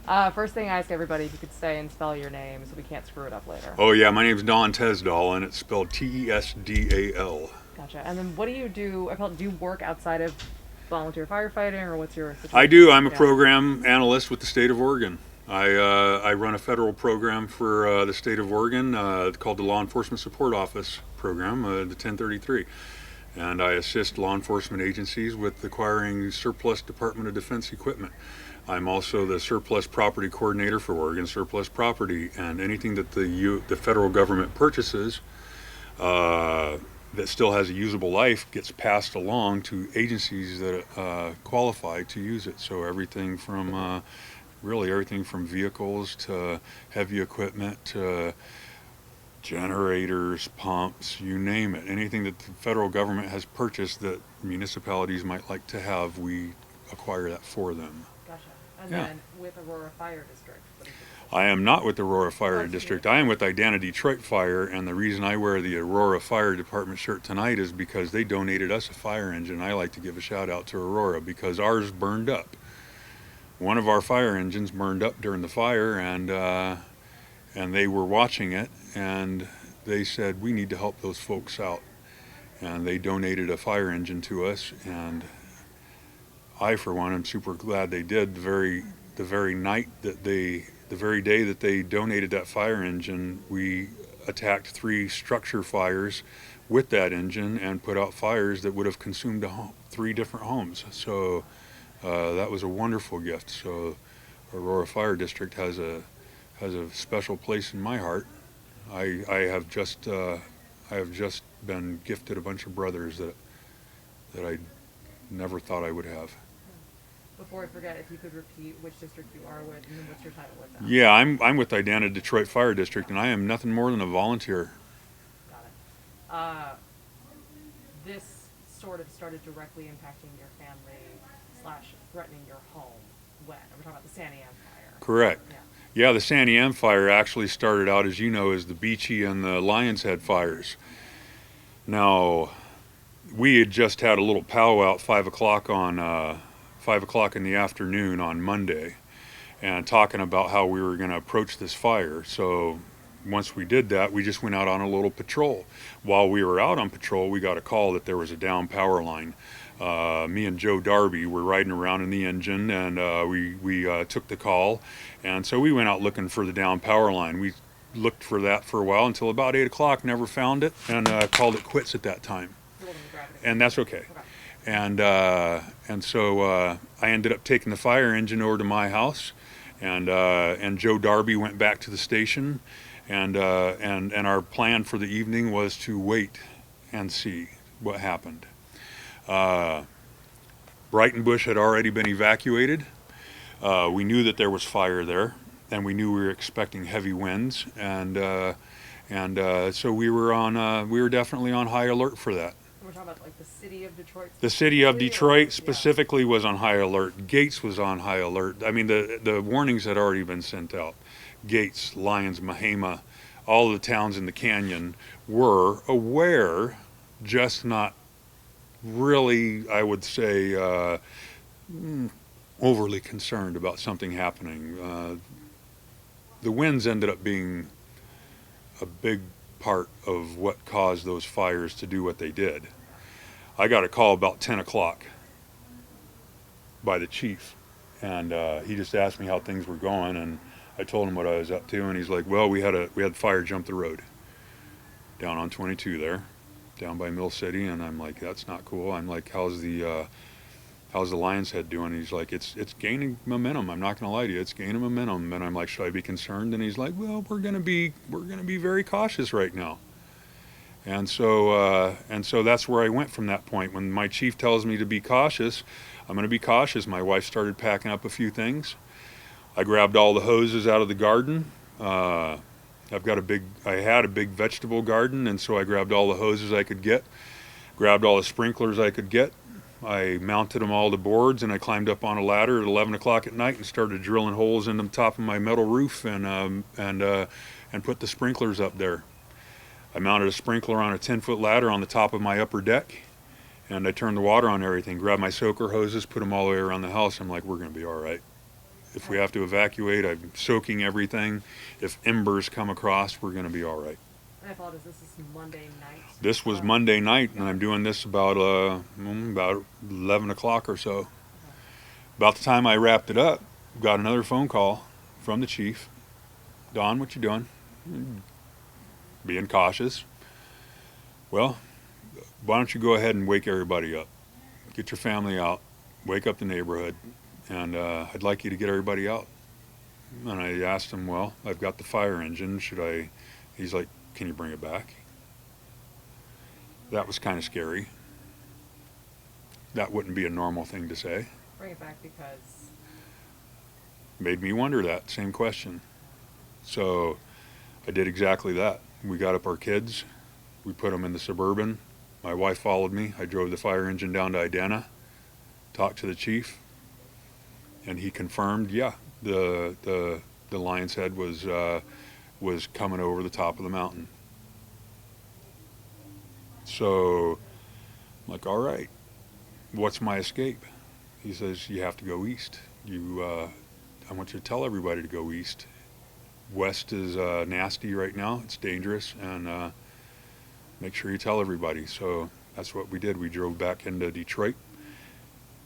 First thing I ask everybody, if you could say and spell your name so we can't screw it up later. Oh yeah, my name's Don Tesdal, and it's spelled Tesdal. Gotcha. And then what do you do? Do you work outside of volunteer firefighting, or what's your I situation? do. I'm a Yeah. program analyst with the state of Oregon. I run a federal program for the state of Oregon called the Law Enforcement Support Office program, the 1033. And I assist law enforcement agencies with acquiring surplus Department of Defense equipment. I'm also the surplus property coordinator for Oregon Surplus Property, and anything that the federal government purchases that still has a usable life gets passed along to agencies that qualify to use it. So everything from really everything from vehicles to heavy equipment to generators, pumps, you name it. Anything that the federal government has purchased that municipalities might like to have, we acquire that for them. Gotcha. And Yeah. then with Aurora Fire District, what is it? I am not with the Aurora Fire Oh, District. yeah. I am with Idanha-Detroit Fire, and the reason I wear the Aurora Fire Department shirt tonight is because they donated us a fire engine. I like to give a shout out to Aurora because ours burned up. One of our fire engines burned up during the fire, and they were watching it, and they said, we need to help those folks out. And they donated a fire engine to us, and I, for one, am super glad they did. The very day that they donated that fire engine, we attacked 3 structure fires with that engine and put out fires that would have consumed 3 different homes. So that was a wonderful gift. So Aurora Fire District has a special place in my heart. I have just been gifted a bunch of brothers that I never thought I would have. Before I forget, if you could repeat which district you are with, and then what's your title with that? Yeah, I'm with Idanha-Detroit Fire District, and I am nothing more than a volunteer. Got it. This sort of started directly impacting your family slash threatening your home when? We're talking about the Santiam fire. Correct. Yeah. Yeah, the Santiam fire actually started out, as you know, as the Beachy and the Lion's Head fires. Now, we had just had a little powwow at 5 o'clock on 5 o'clock in the afternoon on Monday, and talking about how we were going to approach this fire. So once we did that, we just went out on a little patrol. While we were out on patrol, we got a call that there was a down power line. Me and Joe Darby were riding around in the engine, and we took the call, and so we went out looking for the down power line. We looked for that for a while until about 8 o'clock, never found it, and called it quits at that time. And that's okay. And so I ended up taking the fire engine over to my house, and Joe Darby went back to the station, and our plan for the evening was to wait and see what happened. Brighton-Bush had already been evacuated. We knew that there was fire there, and we knew we were expecting heavy winds, and so we were definitely on high alert for that. We're talking about like the city of Detroit. The city of Detroit Yeah. specifically was on high alert. Gates was on high alert. I mean, the warnings had already been sent out. Gates, Lyons, Mahama, all the towns in the canyon were aware, just not really, I would say, overly concerned about something happening. The winds ended up being a big part of what caused those fires to do what they did. I got a call about 10 o'clock by the chief, and he just asked me how things were going, and I told him what I was up to, and he's like, well, we had fire jump the road down on 22 there, down by Mill City, and I'm like, that's not cool. I'm like, how's the Lion's Head doing? And he's like, it's gaining momentum. I'm not gonna lie to you, it's gaining momentum. And I'm like, should I be concerned? And he's like, well, we're gonna be very cautious right now. And so that's where I went from that point. When my chief tells me to be cautious, I'm gonna be cautious. My wife started packing up a few things. I grabbed all the hoses out of the garden. I had a big vegetable garden, and so I grabbed all the hoses I could get, grabbed all the sprinklers I could get. I mounted them all to boards, and I climbed up on a ladder at 11 o'clock at night and started drilling holes in the top of my metal roof and put the sprinklers up there. I mounted a sprinkler on a 10-foot ladder on the top of my upper deck, and I turned the water on everything, grabbed my soaker hoses, put them all the way around the house. I'm like, we're going to be all right. If we have to evacuate, I'm soaking everything. If embers come across, we're going to be all right. And I apologize, this is Monday night. This was Monday night, and I'm doing this about 11 o'clock or so. Okay. About the time I wrapped it up, got another phone call from the chief. Don, what you doing? Being cautious. Well, why don't you go ahead and wake everybody up? Get your family out, wake up the neighborhood, and I'd like you to get everybody out. And I asked him, well, I've got the fire engine. Should I? He's like, can you bring it back? That was kind of scary. That wouldn't be a normal thing to say. Bring it back because... Made me wonder that same question. So I did exactly that. We got up our kids. We put them in the Suburban. My wife followed me. I drove the fire engine down to Idanha, talked to the chief, and he confirmed, yeah, the Lion's Head was coming over the top of the mountain. So I'm like, all right, what's my escape? He says, you have to go east. I want you to tell everybody to go east. West is nasty right now. It's dangerous, and make sure you tell everybody. So that's what we did. We drove back into Detroit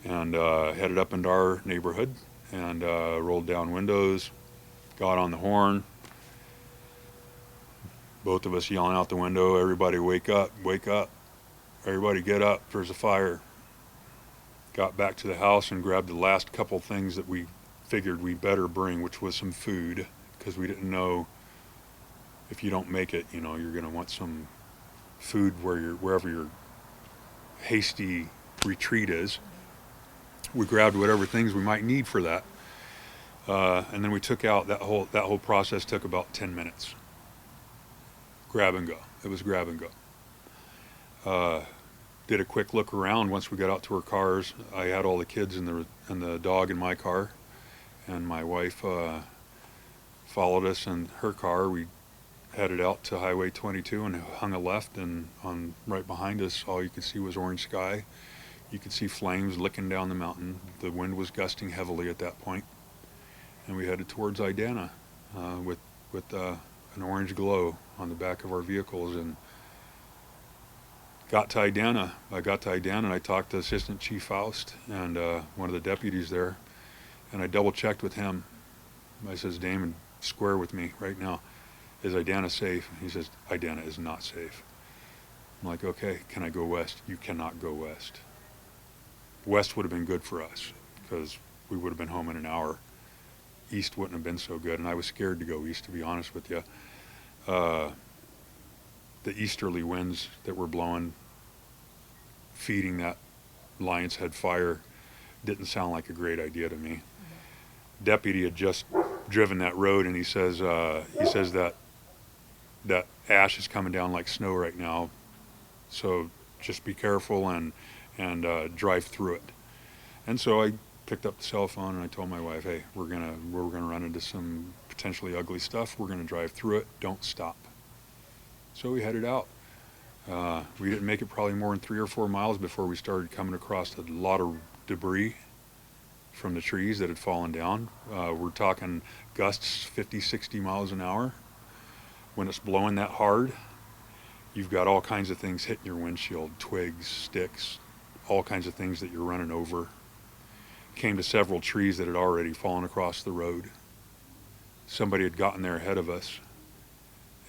and headed up into our neighborhood and rolled down windows, got on the horn. Both of us yelling out the window, everybody wake up, everybody get up, there's a fire. Got back to the house and grabbed the last couple things that we figured we better bring, which was some food, because we didn't know if you don't make it, you're going to want some food wherever your hasty retreat is. We grabbed whatever things we might need for that, and then we took out that whole process took about 10 minutes. Grab and go. It was grab and go. Did a quick look around once we got out to our cars. I had all the kids and the dog in my car, and my wife followed us in her car. We headed out to Highway 22 and hung a left, and on right behind us, all you could see was orange sky. You could see flames licking down the mountain. The wind was gusting heavily at that point, and we headed towards Idanha with an orange glow on the back of our vehicles, and got to Idanha. I got to Idanha and I talked to Assistant Chief Faust and one of the deputies there, and I double checked with him. I says, Damon, square with me right now. Is Idanha safe? He says, Idanha is not safe. I'm like, okay, can I go west? You cannot go west. West would have been good for us because we would have been home in an hour. East wouldn't have been so good, and I was scared to go east, to be honest with you. The easterly winds that were blowing, feeding that Lion's Head fire, didn't sound like a great idea to me. Mm-hmm. Deputy had just driven that road, and he says that ash is coming down like snow right now, so just be careful and drive through it. And so I picked up the cell phone and I told my wife, hey, we're gonna run into some potentially ugly stuff. We're gonna drive through it. Don't stop. So we headed out. We didn't make it probably more than 3 or 4 miles before we started coming across a lot of debris from the trees that had fallen down. We're talking gusts 50, 60 miles an hour. When it's blowing that hard, you've got all kinds of things hitting your windshield, twigs, sticks, all kinds of things that you're running over. Came to several trees that had already fallen across the road. Somebody had gotten there ahead of us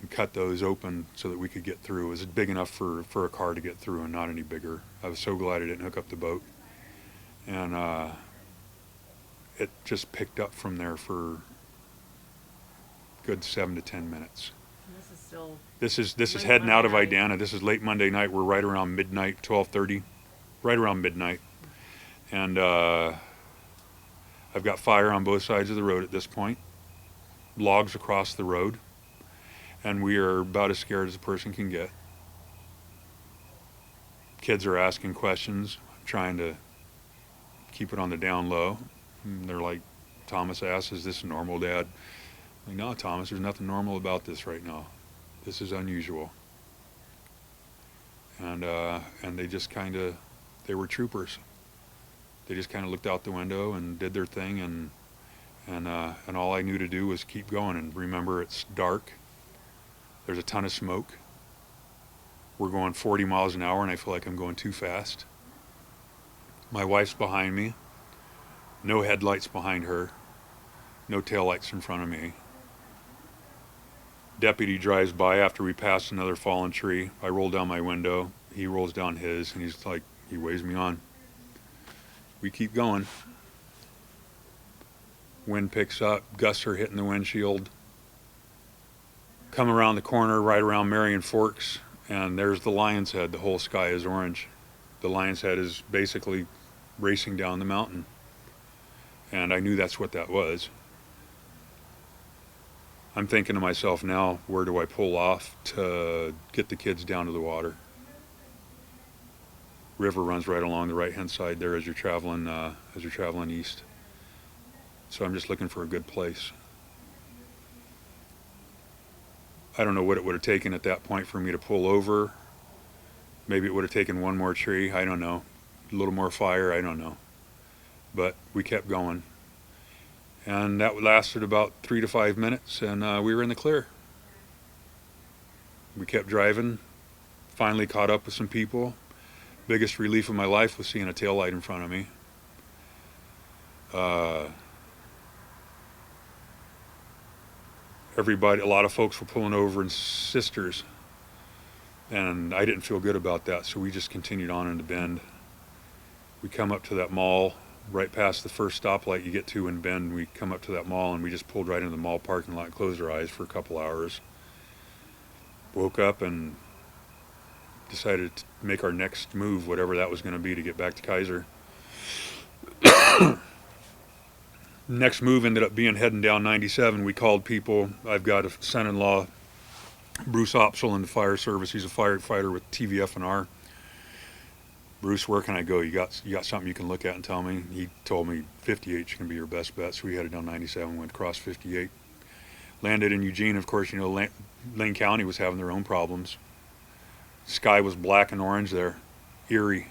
and cut those open so that we could get through. It was big enough for a car to get through and not any bigger. I was so glad I didn't hook up the boat. And it just picked up from there for a good 7 to 10 minutes. And this is still... This is heading out of Idanha. This is late Monday night. We're right around midnight, 12:30, right around midnight. And I've got fire on both sides of the road at this point, logs across the road, and we are about as scared as a person can get. Kids are asking questions, trying to keep it on the down low. And they're like, Thomas asks, is this normal, Dad? I'm like, no, Thomas, there's nothing normal about this right now. This is unusual. And they just they were troopers. They just kind of looked out the window and did their thing, and And all I knew to do was keep going. And remember, it's dark. There's a ton of smoke. We're going 40 miles an hour, and I feel like I'm going too fast. My wife's behind me. No headlights behind her. No taillights in front of me. Deputy drives by after we pass another fallen tree. I roll down my window. He rolls down his, and he's like, he waves me on. We keep going. Wind picks up. Gusts are hitting the windshield. Come around the corner, right around Marion Forks, and there's the Lion's Head. The whole sky is orange. The Lion's Head is basically racing down the mountain. And I knew that's what that was. I'm thinking to myself now, where do I pull off to get the kids down to the water? River runs right along the right-hand side there as you're traveling east. So I'm just looking for a good place. I don't know what it would have taken at that point for me to pull over. Maybe it would have taken one more tree. I don't know. A little more fire. I don't know. But we kept going. And that lasted about 3 to 5 minutes, and we were in the clear. We kept driving. Finally caught up with some people. Biggest relief of my life was seeing a taillight in front of me. Everybody, a lot of folks were pulling over in sisters, and I didn't feel good about that, so we just continued on in the bend. We come up to that mall, right past the first stoplight you get to in Bend. We come up to that mall, and we just pulled right into the mall parking lot and closed our eyes for a couple hours. Woke up and decided to make our next move, whatever that was going to be, to get back to Kaiser. Next move ended up being heading down 97. We called people. I've got a son-in-law, Bruce Opsel, in the fire service. He's a firefighter with TVF&R. Bruce, where can I go? You got something you can look at and tell me? He told me 58 can be your best bet. So we headed down 97, went across 58. Landed in Eugene. Of course, you know, Lane County was having their own problems. Sky was black and orange there, eerie.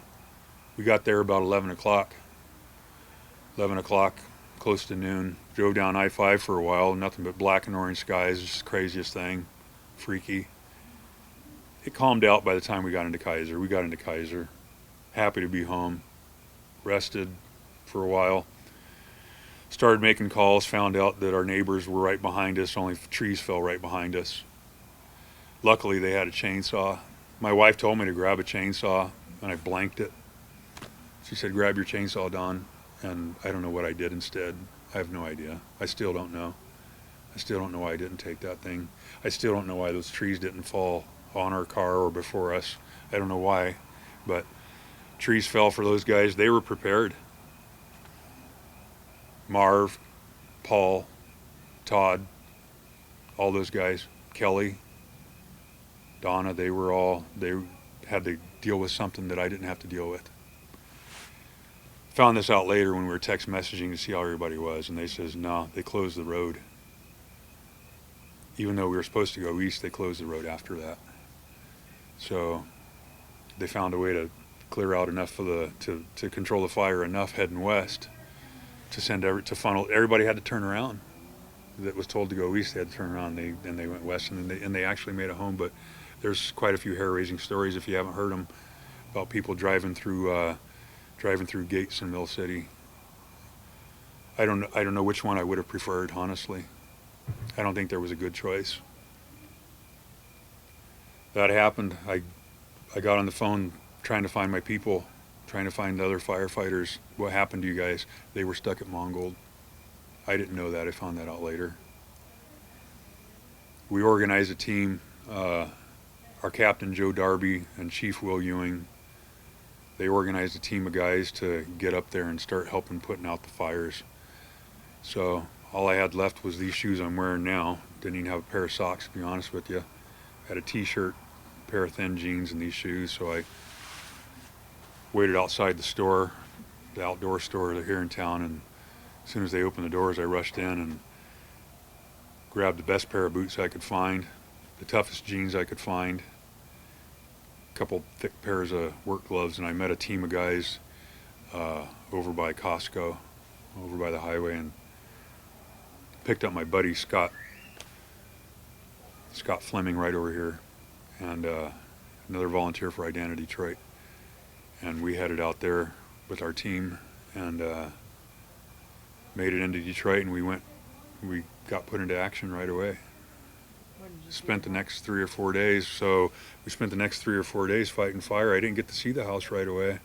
We got there about 11 o'clock. 11 o'clock, close to noon. Drove down I-5 for a while, nothing but black and orange skies, just the craziest thing, freaky. It calmed out by the time we got into Kaiser. We got into Kaiser, happy to be home, rested for a while. Started making calls, found out that our neighbors were right behind us, only trees fell right behind us. Luckily, they had a chainsaw. My wife told me to grab a chainsaw, and I blanked it. She said, grab your chainsaw, Don. And I don't know what I did instead. I have no idea. I still don't know. I still don't know why I didn't take that thing. I still don't know why those trees didn't fall on our car or before us. I don't know why, but trees fell for those guys. They were prepared. Marv, Paul, Todd, all those guys, Kelly, Donna, they had to deal with something that I didn't have to deal with. Found this out later when we were text messaging to see how everybody was, and they says, no, they closed the road. Even though we were supposed to go east, they closed the road after that. So they found a way to clear out enough to control the fire enough heading west to funnel. Everybody had to turn around. That was told to go east, they had to turn around. Then they went west, and they actually made it home. But there's quite a few hair-raising stories, if you haven't heard them, about people driving through gates in Mill City. I don't know which one I would have preferred, honestly. I don't think there was a good choice. That happened. I got on the phone trying to find my people, trying to find the other firefighters. What happened to you guys? They were stuck at Mongold. I didn't know that. I found that out later. We organized a team. Our captain, Joe Darby, and Chief Will Ewing, they organized a team of guys to get up there and start helping putting out the fires. So all I had left was these shoes I'm wearing now. Didn't even have a pair of socks, to be honest with you. Had a t-shirt, a pair of thin jeans, and these shoes. So I waited outside the store, the outdoor store here in town, and as soon as they opened the doors, I rushed in and grabbed the best pair of boots I could find, the toughest jeans I could find, a couple thick pairs of work gloves, and I met a team of guys over by Costco, over by the highway, and picked up my buddy Scott Fleming right over here, and another volunteer for Idanha-Detroit, and we headed out there with our team and made it into Detroit, and we got put into action right away. Spent the next 3 or 4 days. So we spent the next 3 or 4 days fighting fire. I didn't get to see the house right away.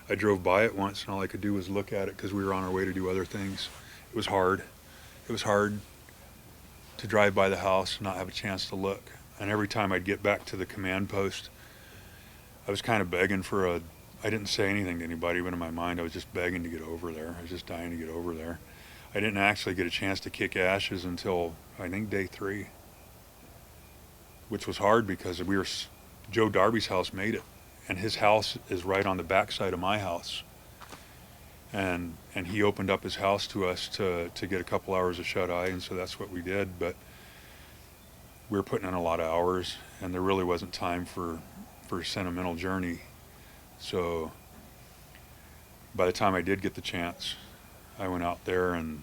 I drove by it once, and all I could do was look at it because we were on our way to do other things. It was hard. It was hard to drive by the house and not have a chance to look. And every time I'd get back to the command post, I was kind of begging I didn't say anything to anybody, but in my mind I was just begging to get over there. I was just dying to get over there. I didn't actually get a chance to kick ashes until, I think, day 3. Which was hard because Joe Darby's house made it, and his house is right on the backside of my house, and he opened up his house to us to get a couple hours of shut-eye, and so that's what we did. But we were putting in a lot of hours, and there really wasn't time for a sentimental journey. So by the time I did get the chance, I went out there, and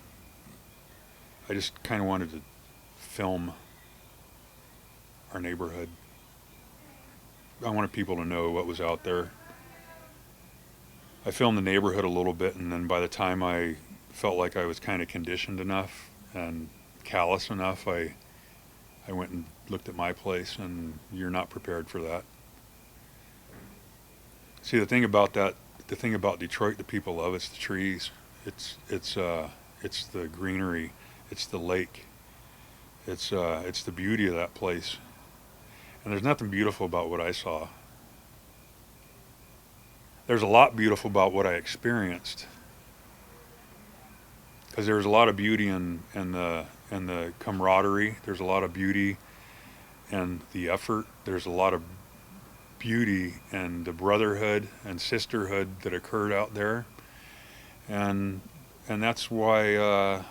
I just kind of wanted to film our neighborhood. I wanted people to know what was out there. I filmed the neighborhood a little bit, and then by the time I felt like I was kind of conditioned enough and callous enough, I went and looked at my place, and you're not prepared for that. See, the thing about Detroit that people love, it's the trees. It's the greenery. It's the lake. It's the beauty of that place. And there's nothing beautiful about what I saw. There's a lot beautiful about what I experienced. Because there's a lot of beauty in the camaraderie. There's a lot of beauty in the effort. There's a lot of beauty in the brotherhood and sisterhood that occurred out there. And that's why I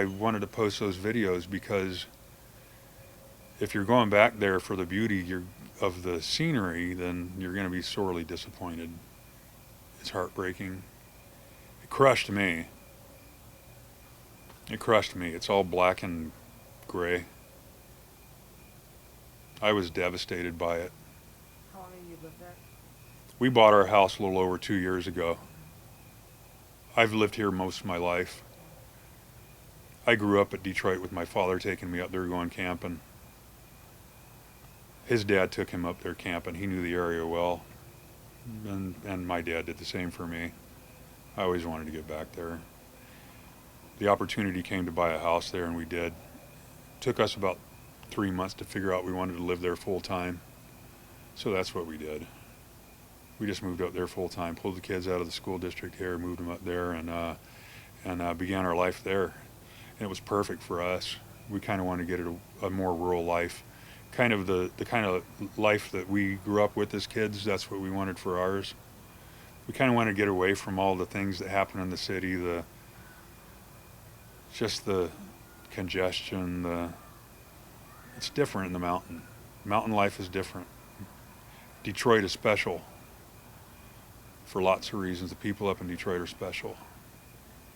wanted to post those videos, because if you're going back there for the beauty of the scenery, then you're going to be sorely disappointed. It's heartbreaking. It crushed me. It's all black and gray. I was devastated by it. How long have you lived there? We bought our house a little over 2 years ago. I've lived here most of my life. I grew up at Detroit with my father taking me up there going camping. His dad took him up there camping. He knew the area well. And my dad did the same for me. I always wanted to get back there. The opportunity came to buy a house there, and we did. It took us about 3 months to figure out we wanted to live there full time. So that's what we did. We just moved up there full time, pulled the kids out of the school district here, moved them up there, and began our life there. And it was perfect for us. We kind of wanted to get a more rural life. Kind of the kind of life that we grew up with as kids, that's what we wanted for ours. We kind of wanted to get away from all the things that happen in the city, just the congestion, it's different in the mountain. Mountain life is different. Detroit is special for lots of reasons. The people up in Detroit are special.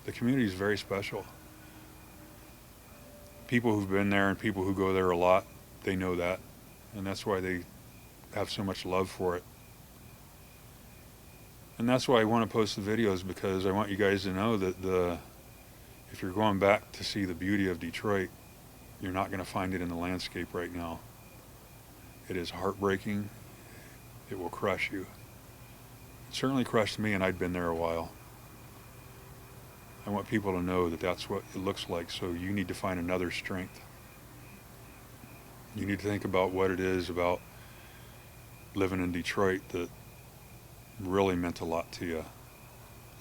The community is very special. People who've been there and people who go there a lot, they know that, and that's why they have so much love for it. And that's why I want to post the videos, because I want you guys to know that if you're going back to see the beauty of Detroit, you're not going to find it in the landscape right now. It is heartbreaking. It will crush you. It certainly crushed me, and I'd been there a while. I want people to know that that's what it looks like, so you need to find another strength. You need to think about what it is about living in Detroit that really meant a lot to you,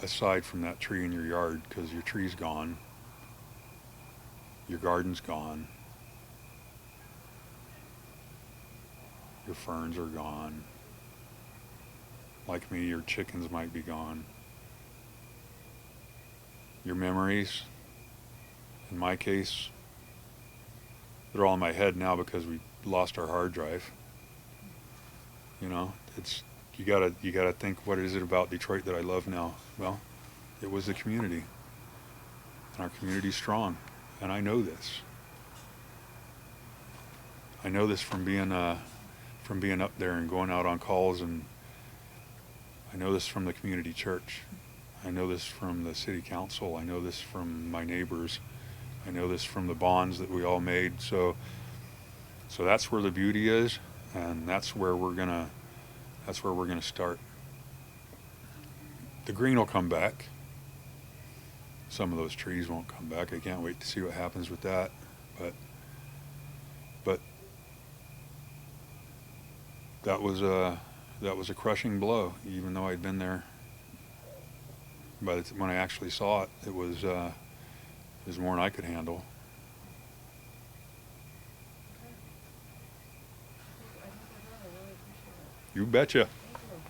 aside from that tree in your yard, because your tree's gone, your garden's gone, your ferns are gone. Like me, your chickens might be gone. Your memories, in my case, they're all in my head now because we lost our hard drive. You know, you gotta think, what is it about Detroit that I love now? Well, it was the community. and our community's strong, and I know this. I know this from being up there and going out on calls, and I know this from the community church. I know this from the city council. I know this from my neighbors. I know this from the bonds that we all made. So that's where the beauty is, and that's where we're gonna start. The green will come back. Some of those trees won't come back. I can't wait to see what happens with that. But that was a crushing blow. Even though I'd been there, when I actually saw it, it was more than I could handle. Okay. I think we're done. I really appreciate it. You betcha.